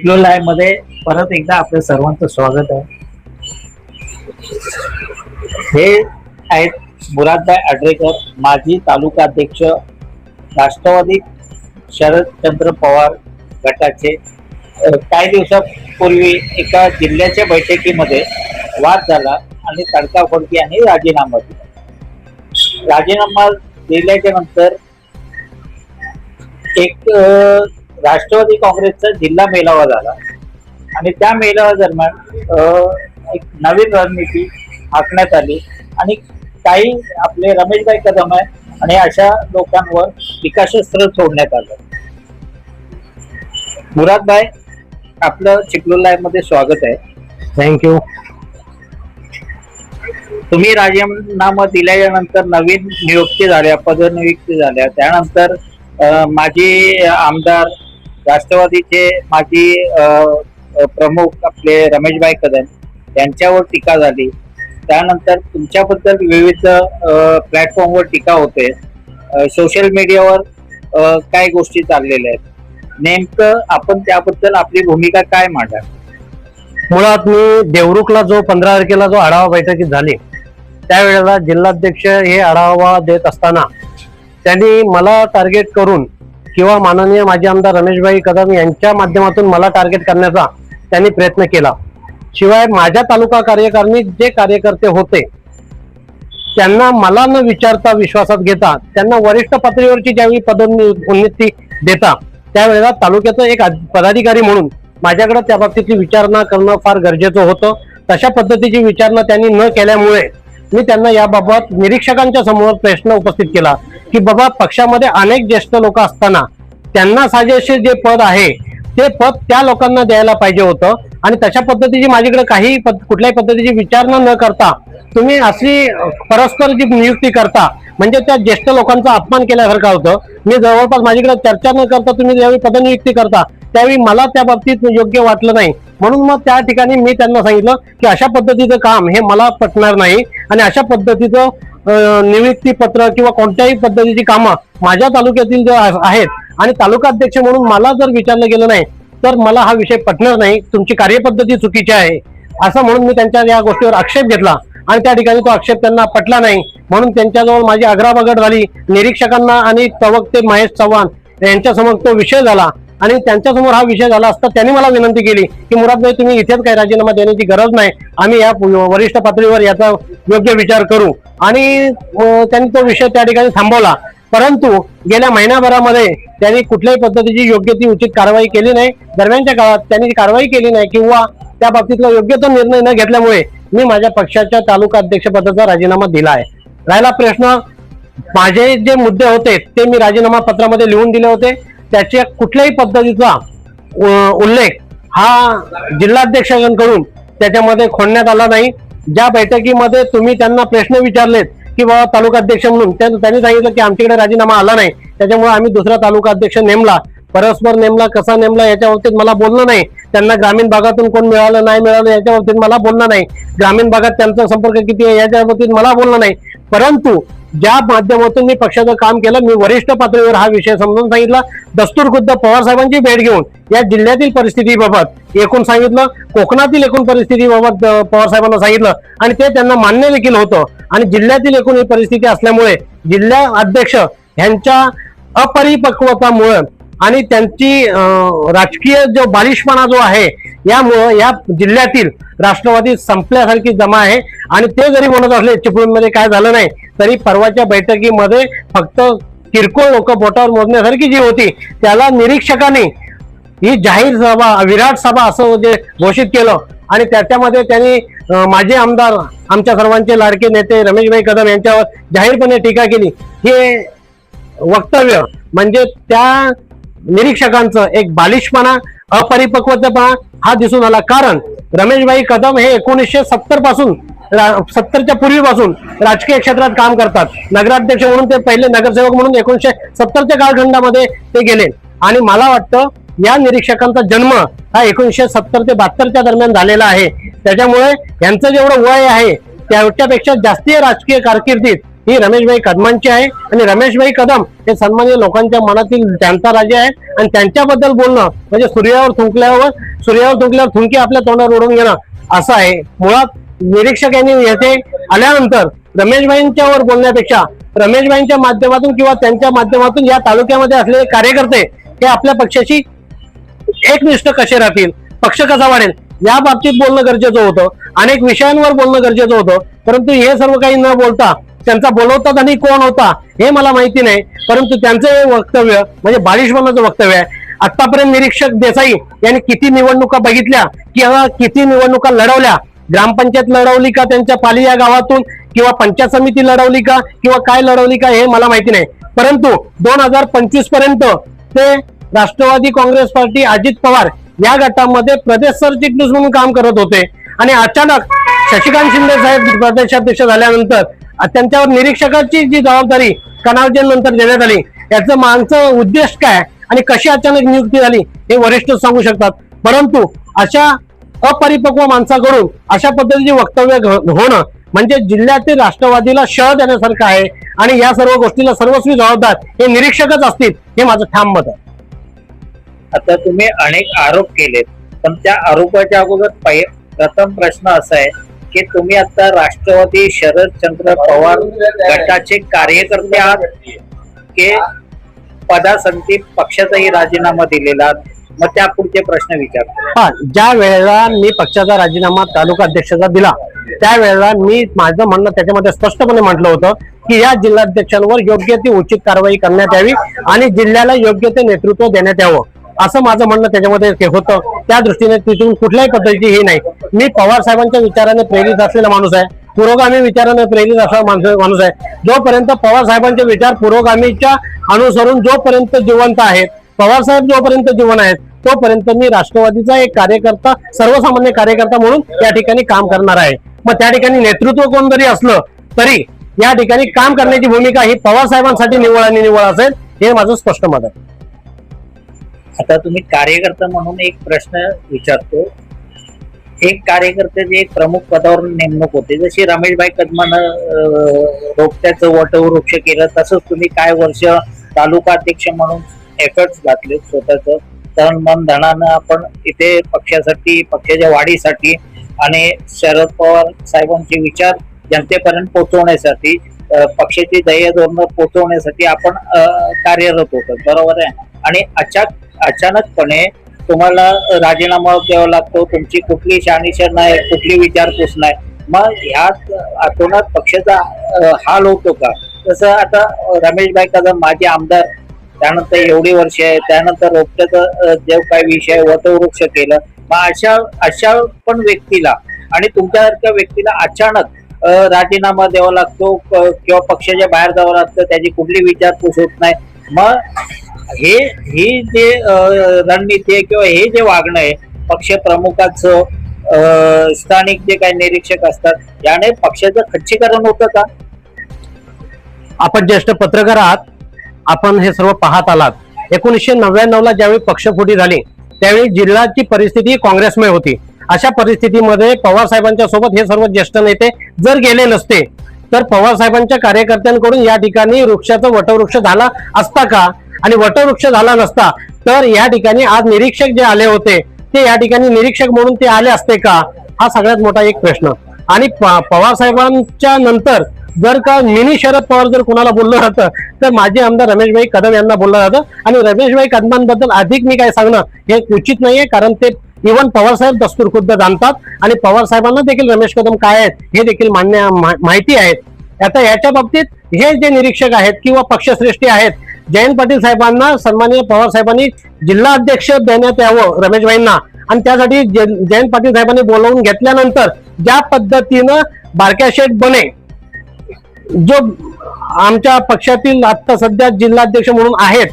Live मध्ये परत एकदा आपल्या सर्वांचं स्वागत आहे. हे आहेत मुरादभाई आडरेकर, माजी तालुका अध्यक्ष, राष्ट्रवादी शरदचंद्र पवार गटाचे. काही दिवसापूर्वी एका जिल्ह्याच्या बैठकीमध्ये वाद झाला आणि तडकाफडकी आणि राजीनामा दिला. राजीनामा दिल्याच्या नंतर एक राष्ट्रवादी काँग्रेसचा जिल्हा मेळावा झाला आणि त्या मेळाव्या दरम्यान एक नवीन रणनीती आखण्यात आली आणि काही आपले रमेशभाई कदम आहे आणि अशा लोकांवर टीकास्त्र सोडण्यात आलं. मुरादभाई, आपलं चिखलोल लाईव्ह मध्ये स्वागत आहे. थँक्यू. तुम्ही राजीनामा दिल्यानंतर नवीन नियुक्ती झाल्या, पदनियुक्ती झाल्या, त्यानंतर माजी आमदार राष्ट्रवादीचे माजी प्रमुख आपले रमेशभाई कदम यांच्यावर टीका झाली. त्यानंतर तुमच्याबद्दल विविध प्लॅटफॉर्मवर टीका होते, सोशल मीडियावर काय गोष्टी चाललेल्या आहेत. नेमकं आपण त्याबद्दल आपली भूमिका काय मांडा? मुळात मी देवरुखला जो 15 तारखेला जो आढावा बैठकीत झाली त्यावेळेला जिल्हाध्यक्ष हे आढावा देत असताना त्यांनी मला टार्गेट करून किंवा माननीय माजी आमदार रमेशभाई कदम यांच्या माध्यमातून मला टार्गेट करण्याचा त्यांनी प्रयत्न केला. शिवाय माझ्या तालुका कार्यकारिणीत जे कार्यकर्ते होते त्यांना मला न विचारता विश्वासात घेता त्यांना वरिष्ठ पातळीवरची ज्यावेळी पदोन्नती देता त्यावेळेला तालुक्याचा एक पदाधिकारी म्हणून माझ्याकडे त्या बाबतीतली विचारणा करणं फार गरजेचं होतं. तशा पद्धतीची विचारणा त्यांनी न केल्यामुळे मी त्यांना याबाबत निरीक्षकांच्या समोर प्रश्न उपस्थित केला की बाबा, पक्षामध्ये अनेक ज्येष्ठ लोक असताना त्यांना साजेसे जे पद आहे ते पद त्या लोकांना द्यायला पाहिजे होतं आणि तशा पद्धतीची माझ्याकडे काही कुठल्याही पद्धतीची विचारणा न करता तुम्ही अशी परस्पर जी नियुक्ती करता म्हणजे त्या ज्येष्ठ लोकांचा अपमान केल्यासारखं होतं. मी जवळपास माझ्याकडे चर्चा न करता तुम्ही ज्यावेळी पदनियुक्ती करता त्यावेळी मला त्या बाबतीत योग्य वाटलं नाही. म्हणून मग त्या ठिकाणी मी त्यांना सांगितलं की अशा पद्धतीचं काम हे मला पटणार नाही आणि अशा पद्धतीचं नियुक्ती पत्र किंवा कोणत्याही पद्धतीची कामं माझ्या तालुक्यातील जे आहेत आणि तालुका अध्यक्ष म्हणून मला जर विचारलं गेलं नाही तर मला हा विषय पटणार नाही, तुमची कार्यपद्धती चुकीची आहे असं म्हणून मी त्यांच्या या गोष्टीवर आक्षेप घेतला आणि त्या ठिकाणी तो आक्षेप त्यांना पटला नाही. म्हणून त्यांच्याजवळ माझी आग्राबगड झाली. निरीक्षकांना आणि प्रवक्ते महेश चव्हाण यांच्यासमोर तो विषय झाला आणि त्यांच्यासमोर हा विषय झाला असता त्यांनी मला विनंती केली की मुरादभाई, तुम्ही इथेच काही राजीनामा देण्याची गरज नाही, आम्ही या वरिष्ठ पातळीवर याचा योग्य विचार करू आणि त्यांनी तो विषय त्या ठिकाणी थांबवला. परंतु गेल्या महिन्याभरामध्ये त्यांनी कुठल्याही पद्धतीची योग्य ती उचित कारवाई केली नाही. दरम्यानच्या काळात त्यांनी कारवाई केली नाही किंवा त्या बाबतीतला योग्य तो निर्णय न घेतल्यामुळे मी माझ्या पक्षाच्या तालुका अध्यक्षपदाचा राजीनामा दिला आहे. राहिला प्रश्न, माझे जे मुद्दे होते ते मी राजीनामा पत्रामध्ये लिहून दिले होते. त्याच्या कुठल्याही पद्धतीचा उल्लेख हा जिल्हाध्यक्षांकडून त्याच्यामध्ये खोडण्यात आला नाही. ज्या बैठकीमध्ये तुम्ही त्यांना प्रश्न विचारलेत की बाबा तालुका अध्यक्ष म्हणून, त्यांनी सांगितलं की आमच्याकडे राजीनामा आला नाही, त्याच्यामुळे आम्ही दुसरा तालुका अध्यक्ष नेमला. परस्पर नेमला, कसा नेमला याच्या बाबतीत मला बोलणं नाही. त्यांना ग्रामीण भागातून कोण मिळालं नाही मिळालं याच्या बाबतीत मला बोलणं नाही. ग्रामीण भागात त्यांचा संपर्क किती आहे याच्या बाबतीत मला बोलणं नाही. परंतु ज्या माध्यमातून मी पक्षाचं काम केलं, मी वरिष्ठ पातळीवर हा विषय समजून सांगितला. दस्तूर खुद्द पवार साहेबांची भेट घेऊन या जिल्ह्यातील परिस्थितीबाबत एकूण सांगितलं, कोकणातील एकूण परिस्थितीबाबत पवार साहेबांना सांगितलं आणि ते त्यांना मान्य देखील होतं. आणि जिल्ह्यातील एकूण ही परिस्थिती असल्यामुळे जिल्हा अध्यक्ष यांच्या अपरिपक्वतामुळे आणि त्यांची राजकीय जो बालिशपणा जो आहे यामुळं या जिल्ह्यातील राष्ट्रवादी संपल्यासारखी जमा आहे. आणि ते जरी म्हणत असले चिपळूणमध्ये काय झालं नाही तरी परवाच्या बैठकीमध्ये फक्त किरकोळ लोक बोटावर मोजण्यासारखी जी होती त्याला निरीक्षकांनी ही जाहीर सभा, विराट सभा असं जे घोषित केलं आणि त्याच्यामध्ये त्यांनी माजी आमदार, आमच्या सर्वांचे लाडके नेते रमेशभाई कदम यांच्यावर जाहीरपणे टीका केली. हे वक्तव्य म्हणजे त्या निरीक्षकांचं एक बालिशपणा, अपरिपक्वतेपणा हा दिसून आला. कारण रमेशभाई कदम हे 1970 पासून, 70च्या पूर्वीपासून राजकीय क्षेत्रात काम करतात. नगराध्यक्ष म्हणून ते पहिले नगरसेवक म्हणून 1970च्या कालखंडामध्ये ते गेले आणि मला वाटतं या निरीक्षकांचा जन्म हा 1970 ते 72च्या दरम्यान झालेला आहे. त्याच्यामुळे यांचं जेवढं वय आहे त्याच्यापेक्षा जास्ती राजकीय कारकिर्दीत ही रमेशभाई कदमांची आहे आणि रमेशभाई कदम हे सन्माननीय लोकांच्या मनातील जनता राजे आहेत आणि त्यांच्याबद्दल बोलणं म्हणजे सूर्यावर थुंकल्यावर थुंकी आपल्या तोंडावर उडवून घेणं असं आहे. मुळात निरीक्षक यांनी येथे आल्यानंतर रमेशभाईंच्यावर बोलण्यापेक्षा रमेशभाईंच्या माध्यमातून किंवा त्यांच्या माध्यमातून या तालुक्यामध्ये असलेले कार्यकर्ते हे आपल्या पक्षाशी एकनिष्ठ कसे राहतील, पक्ष कसा वाढेल या बाबतीत बोलणं गरजेचं होतं. अनेक विषयांवर बोलणं गरजेचं होतं, परंतु हे सर्व काही न बोलता त्यांचा बोलवतात आणि कोण होता हे मला माहिती नाही, परंतु त्यांचं हे वक्तव्य म्हणजे बालिशपणाचं वक्तव्य आहे. आतापर्यंत निरीक्षक देसाई यांनी किती निवडणुका बघितल्या किंवा किती निवडणुका लढवल्या, ग्रामपंचायत लढवली का त्यांच्या पाली या गावातून किंवा पंचायत समिती लढवली का किंवा काय लढवली का हे मला माहिती नाही, परंतु 2025 पर्यंत ते राष्ट्रवादी काँग्रेस पार्टी अजित पवार या गटामध्ये प्रदेश सरचिटणीस म्हणून काम करत होते आणि अचानक शशिकांत शिंदे साहेब प्रदेशाध्यक्ष झाल्यानंतर त्यांच्यावर निरीक्षकाची जी जबाबदारी कनावजेनंतर देण्यात आली, याचं मागचं उद्देश काय आणि कशी अचानक नियुक्ती झाली हे वरिष्ठ सांगू शकतात. परंतु अशा अपरिपक्व माणसाकडून अशा पद्धतीचे वक्तव्य होणं म्हणजे जिल्ह्यातील राष्ट्रवादीला शह देण्यासारखं आहे आणि या सर्व गोष्टीला सर्वस्वी जबाबदार हे निरीक्षकच असतील हे माझं ठाम मत आहे. आता तुम्ही अनेक आरोप केलेत, पण त्या आरोपाच्या अगोदर प्रथम प्रश्न असा आहे की तुम्ही आता राष्ट्रवादी शरदचंद्र पवार गटाचे कार्यकर्ते आहात की पदासाठी पक्षाचाही राजीनामा दिलेला, मग त्या पुढचे प्रश्न विचारतो. ज्या वेळेला मी पक्षाचा राजीनामा तालुका अध्यक्षाचा दिला त्यावेळेला मी माझं म्हणणं त्याच्यामध्ये स्पष्टपणे म्हटलं होतं की या जिल्हाध्यक्षांवर योग्य ती उचित कारवाई करण्यात यावी आणि जिल्ह्याला योग्य ते नेतृत्व देण्यात यावं असं माझं म्हणणं त्याच्यामध्ये होतं. त्या दृष्टीने तिथून कुठल्याही पद्धतीची हे नाही. मी पवार साहेबांच्या विचाराने प्रेरित असलेला माणूस आहे, पुरोगामी विचाराने प्रेरित असलेला माणूस आहे. जोपर्यंत पवार साहेबांचे विचार पुरोगामीच्या अनुसरून जोपर्यंत जिवंत आहेत, पवार साहेब जोपर्यंत जीवन आहेत तोपर्यंत मी राष्ट्रवादीचा एक कार्यकर्ता, सर्वसामान्य कार्यकर्ता म्हणून या ठिकाणी काम करणार आहे. मग त्या ठिकाणी नेतृत्व कोण जरी असलं तरी या ठिकाणी काम करण्याची भूमिका ही पवार साहेबांसाठी निवड आणि निवड असेल हे माझं स्पष्ट मत आहे. आता तुम्ही कार्यकर्ता म्हणून एक प्रश्न विचारतो. एक कार्यकर्त्याची एक प्रमुख पदावर नेमणूक होते, जशी रमेशभाई कदमानं रोपट्याचं वटवृक्ष केलं तसंच तुम्ही काय वर्ष तालुका अध्यक्ष म्हणून एफर्ट्स घातले, स्वतःच तन मन धनानं आपण इथे पक्षासाठी, पक्षाच्या वाढीसाठी आणि शरद पवार साहेबांचे विचार जनतेपर्यंत पोहोचवण्यासाठी, पक्षाची ध्येय धोरणं पोहोचवण्यासाठी आपण कार्यरत होतो, बरोबर आहे. आणि अचानकपणे तुम्हाला राजीनामा द्यावा लागतो, तुमची कुठली शानिशा नाही, कुठली विचारपूस नाही, मग ह्यात आतोनात पक्षाचा हाल होतो का? तसं आता रमेशभाई कदम माझे आमदार, त्यानंतर एवढी वर्ष आहे, त्यानंतर रोपट्याचा जो काही विषय वटवृक्ष केलं, मग अशा पण व्यक्तीला आणि तुमच्यासारख्या व्यक्तीला अचानक राजीनामा द्यावा लागतो किंवा पक्षाच्या बाहेर जावं लागतं, त्याची कुठली विचारपूस होत नाही. मग ही जे रणनीती आहे किंवा हे जे वागणं आहे पक्ष प्रमुखाचं, स्थानिक जे काही निरीक्षक असतात, याने पक्षाचं खच्चीकरण होतं का? आपण ज्येष्ठ पत्रकार आहात, आपण हे सर्व पाहत आलात. 1999 ला ज्यावेळी पक्षफुटी झाली त्यावेळी जिल्ह्याची परिस्थिती काँग्रेसमय होती. अशा परिस्थितीमध्ये पवार साहेबांच्या सोबत हे सर्व ज्येष्ठ नेते जर गेले नसते तर पवार साहेबांच्या कार्यकर्त्यांकडून या ठिकाणी वृक्षाचा वटवृक्ष झाला असता का? आणि वटवृक्ष झाला नसता तर या ठिकाणी आज निरीक्षक जे आले होते ते या ठिकाणी निरीक्षक म्हणून ते आले असते का? हा सगळ्यात मोठा एक प्रश्न. आणि पवार साहेबांच्या नंतर जर का मिनी शरद पवार जर कुणाला बोललं जातं तर माजी आमदार रमेशभाई कदम यांना बोललं जातं. आणि रमेशभाई कदमांबद्दल अधिक मी काय सांगणं हे उचित नाहीये, कारण ते इव्हन पवार साहेब दस्तूर खुद्द जाणतात आणि पवार साहेबांना देखील रमेश कदम काय आहेत हे देखील माहिती आहेत. आता याच्या बाबतीत हे जे निरीक्षक आहेत किंवा पक्षश्रेष्ठी आहेत, जयंत पाटील साहेबांना सन्माननीय पवार साहेबांनी जिल्हा अध्यक्ष देण्यात यावं रमेशभाईंना, आणि त्यासाठी जयंत पाटील साहेबांनी बोलावून घेतल्यानंतर ज्या पद्धतीनं बारक्या शेठ बने जो आमच्या पक्षातील आता सध्या जिल्हाध्यक्ष म्हणून आहेत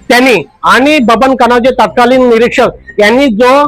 त्यांनी आणि बबन कनावजे तत्कालीन निरीक्षक यांनी जो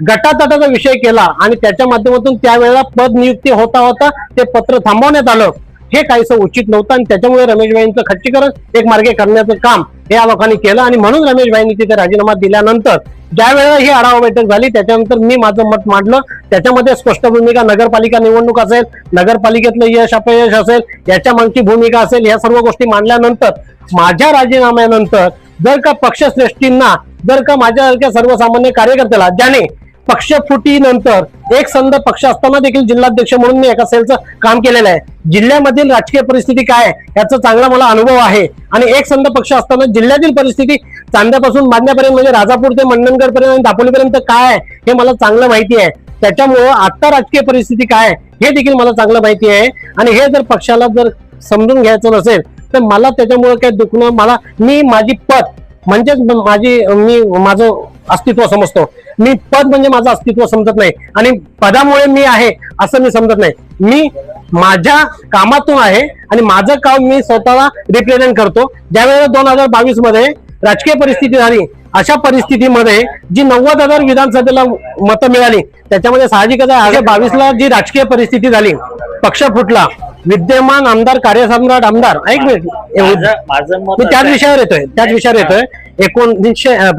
गटातटाचा विषय केला आणि त्याच्या माध्यमातून त्यावेळेला पद नियुक्ती होता होता ते पत्र थांबवण्यात आलं. हे काहीसं उचित नव्हतं आणि त्याच्यामुळे रमेशभाईंचं खच्चीकरण एक मार्गे करण्याचं काम या लोकांनी केलं आणि म्हणून रमेशभाईंनी तिथे राजीनामा दिल्यानंतर ज्या वेळेला ही आढावा बैठक झाली त्याच्यानंतर मी माझं मत मांडलं. त्याच्यामध्ये स्पष्ट भूमिका नगरपालिका निवडणूक असेल, नगरपालिकेतलं यश अपयश असेल, याच्या मागची भूमिका असेल, या सर्व गोष्टी मांडल्यानंतर माझ्या राजीनाम्यानंतर जर का पक्षश्रेष्ठींना, जर का माझ्यासारख्या सर्वसामान्य कार्यकर्त्याला ज्याने पक्षफुटीनंतर एक संघ पक्ष असताना देखील जिल्हाध्यक्ष म्हणून मी एका सेलचं काम केलेलं आहे. जिल्ह्यामधील राजकीय परिस्थिती काय आहे याचा चांगला मला अनुभव आहे आणि एक संघ पक्ष असताना जिल्ह्यातील परिस्थिती चांद्यापासून बांधण्यापर्यंत म्हणजे राजापूर ते मंडणगड पर्यंत आणि दापोलीपर्यंत काय आहे हे मला चांगलं माहिती आहे. त्याच्यामुळं आता राजकीय परिस्थिती काय आहे हे देखील मला चांगलं माहिती आहे आणि हे जर पक्षाला जर समजून घ्यायचं नसेल तर मला त्याच्यामुळे काही दुखणं, मला मी माझी पद म्हणजेच मी माझं अस्तित्व समजतो. मी पद म्हणजे माझं अस्तित्व समजत नाही आणि पदामुळे मी आहे असं मी समजत नाही. मी माझ्या कामातून आहे आणि माझं काम मी स्वतःला रिप्रेझेंट करतो. ज्यावेळेला 2022 मध्ये राजकीय परिस्थिती झाली, अशा परिस्थितीमध्ये जी 90,000 विधानसभेला मतं मिळाली त्याच्यामध्ये साहजिकच आहे 2022ला जी राजकीय परिस्थिती झाली, पक्ष फुटला, विद्यमान आमदार, कार्यसम्राट आमदार, ऐक मिनिट, मी त्याच विषयावर येतोय.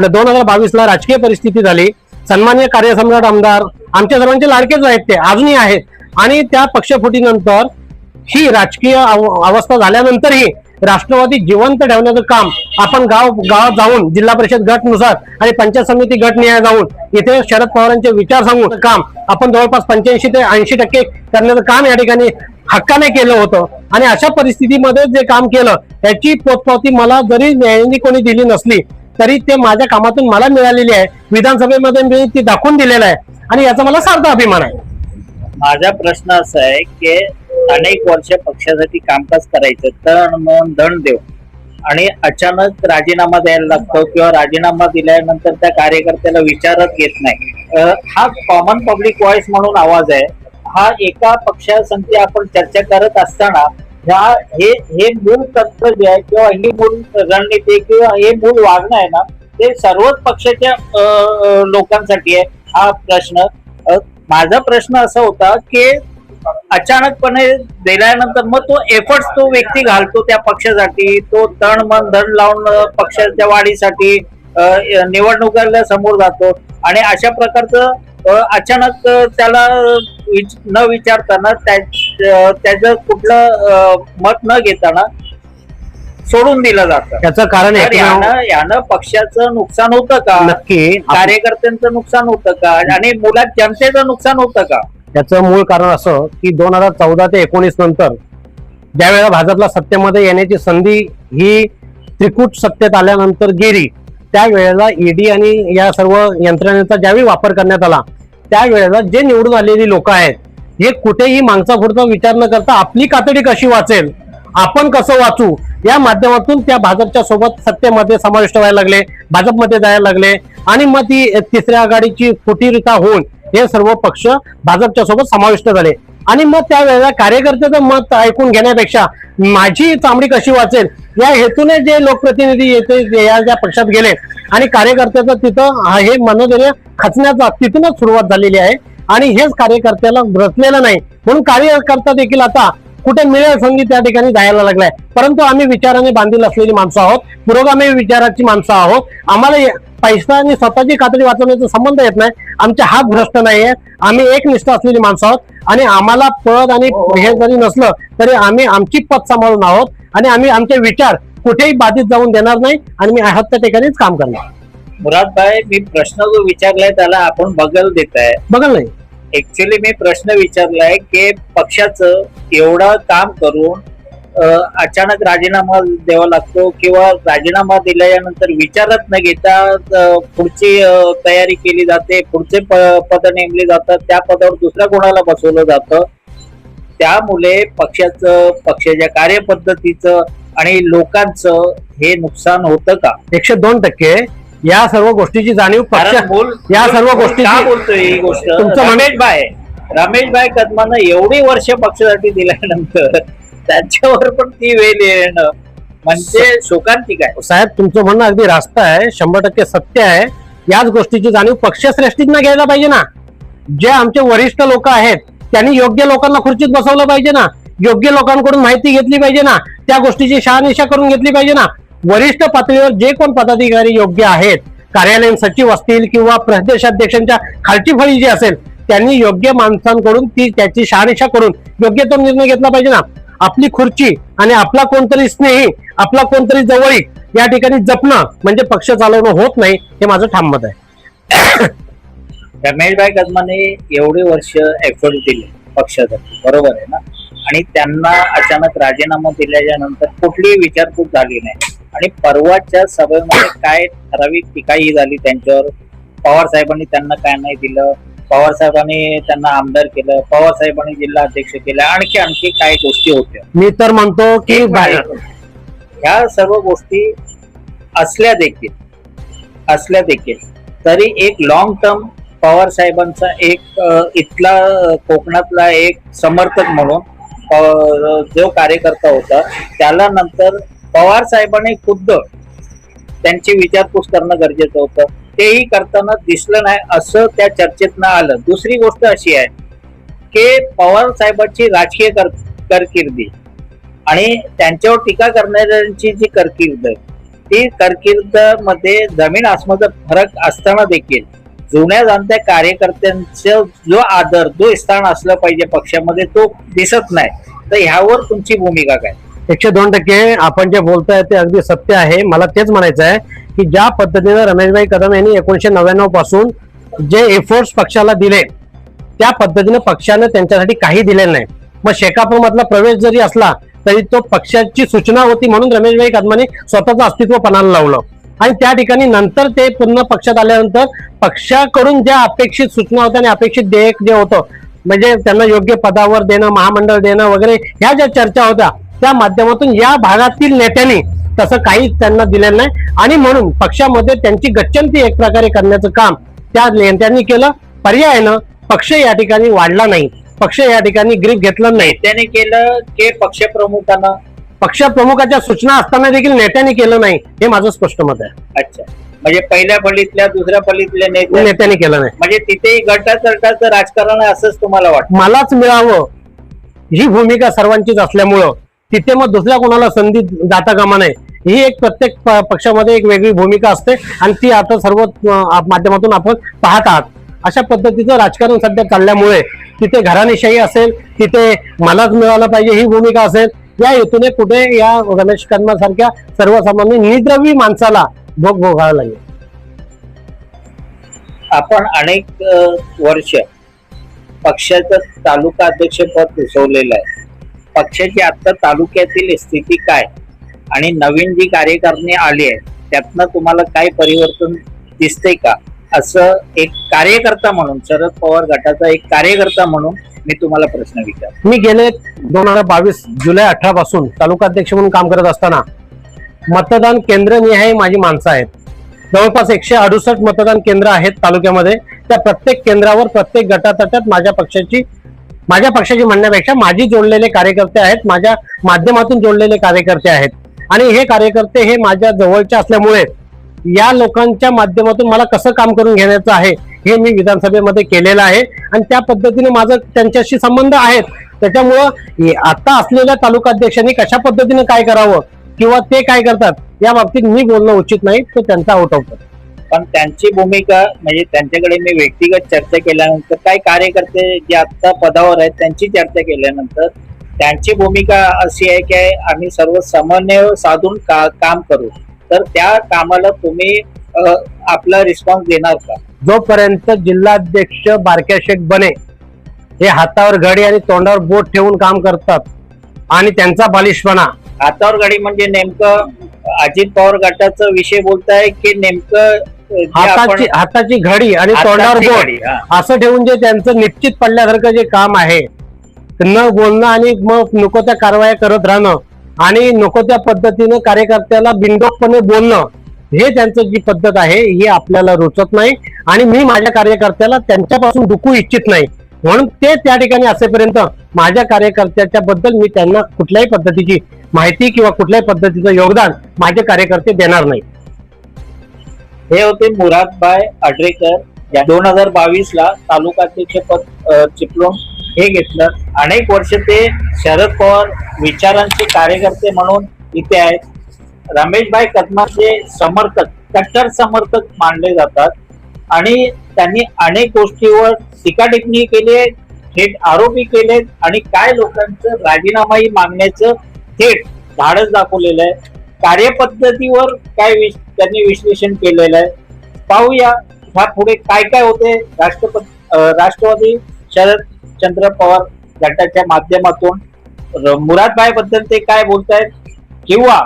2022 ला राजकीय परिस्थिती झाली, सन्मान्य कार्यसम्राट आमदार आमच्या सर्वांचे लाडकेच आहेत, ते अजूनही आहेत आणि त्या पक्षफुटीनंतर ही राजकीय अवस्था झाल्यानंतरही राष्ट्रवादी जिवंत ठेवण्याचं काम आपण गावात जाऊन जिल्हा परिषद गटनुसार आणि पंचायत समिती गट निहाय जाऊन इथे शरद पवारांचे विचार सांगून काम आपण जवळपास 85 ते 80% करण्याचं काम या ठिकाणी हक्काने केलं होतं. आणि अशा परिस्थितीमध्ये जे काम केलं त्याची पोचपावती मला जरी न्यायाने कोणी दिली नसली तरी ते माझ्या कामातून मला मिळालेली आहे. विधानसभेमध्ये मी ती दाखवून दिलेलं आहे आणि याचा मला सार्थ अभिमान आहे. माझा प्रश्न असा आहे की अनेक वर्ष पक्षासाठी कामकाज करायचं, तण मन धन देव आणि अचानक राजीनामा द्यायला लागतो किंवा राजीनामा दिल्यानंतर त्या कार्यकर्त्याला विचारत घेत नाही. हा कॉमन पब्लिक व्हॉइस म्हणून आवाज आहे. हा एका पक्षासंगती आपण चर्चा करत असताना हे मूळ तत्व जे आहे किंवा ही मूळ रणनीती किंवा हे मूळ वागणं आहे ना, ते सर्वच पक्षाच्या लोकांसाठी आहे. हा प्रश्न, माझा प्रश्न असा होता की अचानकपणे दिल्यानंतर मग तो एफर्ट्स तो व्यक्ती घालतो त्या पक्षासाठी, तो तण मन धन लावून पक्षाच्या वाढीसाठी निवडणुकाला समोर जातो आणि अशा प्रकारचं अचानक त्याला न विचारताना त्याचं कुठलं मत न घेताना सोडून दिलं जातं. त्याचं कारण यानं पक्षाचं नुकसान होतं का, नक्की कार्यकर्त्यांचं नुकसान होतं का आणि मुळात जनतेचं नुकसान होतं का? याचं मूळ कारण असं की 2014 ते 19 नंतर ज्यावेळेला भाजपला सत्तेमध्ये येण्याची संधी ही त्रिकूट सत्तेत आल्यानंतर गेली, त्यावेळेला ईडी आणि या सर्व यंत्रणेचा ज्यावेळी वापर करण्यात आला त्यावेळेला जे निवडून आलेली लोक आहेत हे कुठेही मागचा पुढचा विचार न करता आपली कातडी कशी वाचेल, आपण कसं वाचू या माध्यमातून त्या भाजपच्या सोबत सत्तेमध्ये समाविष्ट व्हायला लागले, भाजपमध्ये जायला लागले आणि मग ती तिसऱ्या आघाडीची फुटीरता होऊन हे सर्व पक्ष भाजपच्या सोबत समाविष्ट झाले. आणि मग त्यावेळेला कार्यकर्त्याचं मत ऐकून घेण्यापेक्षा माझी चामडी कशी वाचेल या हेतूने जे लोकप्रतिनिधी येते या ज्या पक्षात गेले आणि कार्यकर्त्याचं तिथं हे मनोधैर्य खचण्याचा तिथूनच सुरुवात झालेली आहे आणि हेच कार्यकर्त्याला रचलेलं नाही. म्हणून कार्यकर्ता देखील आता कुठे मिळेल संधी त्या ठिकाणी जायला लागलाय. परंतु आम्ही विचाराने बांधील असलेली माणसं आहोत, पुरोगामी विचाराची माणसं आहोत. आम्हाला पैसा आणि स्वतःची कातडी वाचवण्याचा संबंध येत नाही. आमचे हात भ्रष्ट नाहीये, आम्ही एकनिष्ठ असलेली माणसं आहोत आणि आम्हाला पद आणि हे जरी नसलं तरी आम्ही आमची पद सांभाळून आहोत आणि आम्ही आमचे विचार कुठेही बाधित जाऊन देणार नाही आणि मी आहात त्या ठिकाणीच काम करणार. मुरादभाई, मी प्रश्न जो विचारलाय त्याला आपण बगल देताय. बघल नाही, ऍक्च्युली मी प्रश्न विचारलाय की पक्षाचं एवढं काम करून अचानक राजीनामा द्यावा लागतो किंवा राजीनामा दिल्यानंतर विचारत न घेता पुढची तयारी केली जाते, पुढचे पद नेमले जातात, त्या पदावर दुसऱ्या कोणाला बसवलं जातं. त्यामुळे पक्षाच्या कार्यपद्धतीचं आणि लोकांचं हे नुकसान होतं का? 102% या सर्व गोष्टीची जाणीव या सर्व गोष्टी का बोलतोय ही गोष्ट? रमेशभाई कदमानं एवढी वर्ष पक्षासाठी दिल्यानंतर त्यांच्यावर पण ती वेळ येणं म्हणजे शोकांतिक आहे. साहेब, तुमचं म्हणणं अगदी रास्त आहे, 100% सत्य आहे. याच गोष्टीची जाणीव पक्षश्रेष्ठींना घ्यायला पाहिजे ना. जे आमचे वरिष्ठ लोक आहेत त्यांनी योग्य लोकांना खुर्चीत बसवलं पाहिजे ना. योग्य लोकांकडून माहिती घेतली पाहिजे ना, त्या गोष्टीची शहानिशा करून घेतली पाहिजे ना. वरिष्ठ पातळीवर जे कोण पदाधिकारी योग्य आहेत, कार्यालयीन सचिव असतील किंवा प्रदेशाध्यक्षांच्या खालची फळी जी असेल, त्यांनी योग्य माणसांकडून त्याची शहानिशा करून योग्य तो निर्णय घेतला पाहिजे ना. आपली खुर्ची आणि आपला कोणतरी स्नेही, आपला कोणतरी जवळीक या ठिकाणी जपणं म्हणजे पक्ष चालवणं होत नाही, हे माझं ठाम मत आहे. रमेशभाई कदमाने एवढे वर्ष एफर्ट दिले पक्षासाठी, बरोबर आहे ना, आणि त्यांना अचानक राजीनामा दिल्याच्या नंतर कुठलीही विचारपूस झाली नाही. आणि परवाच्या सभेमध्ये काय ठराविक टीकाही झाली त्यांच्यावर. पवार साहेबांनी त्यांना काय नाही दिलं, पवार साहेबांनी त्यांना आमदार केलं, पवार साहेबांनी जिल्हा अध्यक्ष केलं, आणखी काही गोष्टी होत्या. मी तर म्हणतो की ह्या सर्व गोष्टी असल्या देखील तरी एक लॉंग टर्म पवार साहेबांचा एक इथला कोकणातला एक समर्थक म्हणून जो कार्यकर्ता होता, त्याला नंतर पवार साहेबांनी खुद्द त्यांची विचारपूस करणं गरजेचं होतं. तेही करताना दिसलं नाही असं त्या चर्चेतनं आलं. दुसरी गोष्ट अशी आहे की पवार साहेबांची राजकीय कारकिर्दी आणि त्यांच्यावर टीका करणाऱ्यांची जी कारकीर्द, ती कारकीर्द मध्ये जमीन आसमानचा फरक असताना देखील जुन्या जाणत्या कार्यकर्त्यांचं जो आदर, जो स्थान असलं पाहिजे पक्षामध्ये, तो दिसत नाही. तर ह्यावर तुमची भूमिका काय? 102% आपण जे बोलताय ते अगदी सत्य आहे. मला तेच म्हणायचं आहे की ज्या पद्धतीने रमेशभाई कदम यांनी 1999 पासून जे एफर्ट्स पक्षाला दिले, त्या पद्धतीने पक्षाने त्यांच्यासाठी काही दिलेलं नाही. मग शेकाप मधला प्रवेश जरी असला तरी तो पक्षाची सूचना होती म्हणून रमेशभाई कदमांनी स्वतःचं अस्तित्व पणाला लावलं. आणि त्या ठिकाणी नंतर ते पुन्हा पक्षात आल्यानंतर पक्षाकडून ज्या अपेक्षित सूचना होत्या आणि अपेक्षित देयक जे होतं, म्हणजे त्यांना योग्य पदावर देणं, महामंडळ देणं वगैरे, ह्या ज्या चर्चा होत्या त्या माध्यमातून या भागातील नेत्यांनी तसं काहीच त्यांना दिलेलं नाही. आणि म्हणून पक्षामध्ये त्यांची गच्चंती एक प्रकारे करण्याचं काम त्या नेत्यांनी केलं. पर्यायानं पक्ष या ठिकाणी वाढला नाही, पक्ष या ठिकाणी ग्रीप घेतलं नाही. त्याने केलं की पक्षप्रमुखांना, पक्षप्रमुखाच्या सूचना असताना देखील नेत्यांनी केलं नाही, हे माझं स्पष्ट मत आहे. अच्छा, म्हणजे पहिल्या फळीतल्या दुसऱ्या फळीतल्या नेत्यांनी केलं नाही, म्हणजे तिथेही गटातटाचं राजकारण आहे असंच तुम्हाला वाटतं? मलाच मिळावं ही भूमिका सर्वांचीच असल्यामुळं तिथे मग दुसऱ्या कोणाला संधी जाता कामा नये, ही एक प्रत्येक पक्षामध्ये एक वेगळी भूमिका असते आणि ती आता सर्व माध्यमातून आपण पाहत आहात. अशा पद्धतीचं राजकारण सध्या चालल्यामुळे तिथे घराणेशाही असेल, तिथे मलाच मिळालं पाहिजे ही भूमिका असेल, या हेतूने कुठे या रमेश कदमासारख्या सर्वसामान्य निद्रवी माणसाला भोग भोगावा लागेल. आपण अनेक वर्ष पक्षाचं तालुका अध्यक्षपद भूषवलेलं आहे. पक्षाची आता तालुक्यातील स्थिती काय आणि नवीन जी कार्यकारिणी आली आहे त्यातनं तुम्हाला काय परिवर्तन दिसतंय का, असं एक कार्यकर्ता म्हणून, शरद पवार गटाचा एक कार्यकर्ता म्हणून मी तुम्हाला प्रश्न विचार. मी गेले 2022 जुलै 18 पासून तालुका अध्यक्ष म्हणून काम करत असताना मतदान केंद्र निहाय माझी माणसं आहेत. जवळपास 168 मतदान केंद्र आहेत तालुक्यामध्ये. त्या प्रत्येक केंद्रावर प्रत्येक गटातटात माझ्या पक्षाची म्हणण्यापेक्षा माझी जोडलेले कार्यकर्ते आहेत, माझ्या माध्यमातून जोडलेले कार्यकर्ते आहेत. आणि हे कार्यकर्ते हे माझ्या जवळचे असल्यामुळे या लोकांच्या माध्यमातून मला कसं काम करून घेण्याचं आहे हे मी विधानसभेमध्ये केलेलं आहे आणि त्या पद्धतीने माझं त्यांच्याशी संबंध आहेत. त्याच्यामुळं आता असलेल्या तालुका अध्यक्षांनी कशा पद्धतीने काय करावं किंवा ते काय करतात या बाबतीत मी बोलणं उचित नाही, तो त्यांचा आउट ऑफ. पण त्यांची भूमिका म्हणजे त्यांच्याकडे मी व्यक्तिगत चर्चा केल्यानंतर, काही कार्यकर्ते जे आता पदावर आहेत त्यांची चर्चा केल्यानंतर त्यांची भूमिका अशी आहे की आम्ही सर्व समन्वय साधून काम करू. तर त्या कामाला तुम्ही आपला रिस्पॉन्स देणार का? जोपर्यंत जिल्हाध्यक्ष बारक्या शेख बने हे हातावर घडी आणि तोंडावर बोट ठेवून काम करतात आणि त्यांचा बालिशपणा, हातावर घडी म्हणजे नेमकं अजित पवार गटाचा विषय बोलताय की नेमकं हाताची घडी आणि तोंडावर बोट असं ठेवून जे त्यांचं निश्चित पडल्यासारखं जे काम आहे, न बोलणं आणि मग नको त्या कारवाया करत राहणं आणि नको त्या पद्धतीनं कार्यकर्त्याला बिनडोकपणे बोलणं, हे त्यांचं जी पद्धत आहे ही आपल्याला रुचत नाही आणि मी माझ्या कार्यकर्त्याला त्यांच्यापासून दुखू इच्छित नाही. म्हणून ते त्या ठिकाणी असेपर्यंत माझ्या कार्यकर्त्याच्या बद्दल मी त्यांना कुठल्याही पद्धतीची माहिती किंवा कुठल्याही पद्धतीचं योगदान माझे कार्यकर्ते देणार नाही. हे होते मुरादभाई आडरेकर, 2022 ला तालुका अध्यक्षपद चिपळूण हे घेतलं. अनेक वर्ष ते शरद पवार विचारांचे कार्यकर्ते म्हणून इथे आहेत. रमेशभाई कदमाचे समर्थक, कट्टर समर्थक मानले जातात आणि त्यांनी अनेक गोष्टीवर टीका टिप्पणी केली, थेट आरोपी केलेत आणि काय लोकांचं राजीनामाही मागण्याचं थेट धाडस दाखवलेलं आहे. कार्यपद्धतीवर त्यांनी विश्लेषण केलेलं आहे. पाहूया ह्या पुढे काय काय होते. राष्ट्रवादी शरदचंद्र पवार गटाच्या माध्यमातून मुरादभाई बद्दल ते काय बोलतायत किंवा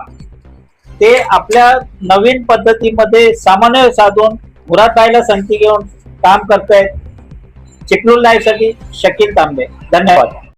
ते आपल्या नवीन पद्धतीमध्ये समन्वय साधून मुरादभाईला संधी घेऊन काम करतायत. चिपळूण लाईव्ह साठी शकील तांबे. धन्यवाद.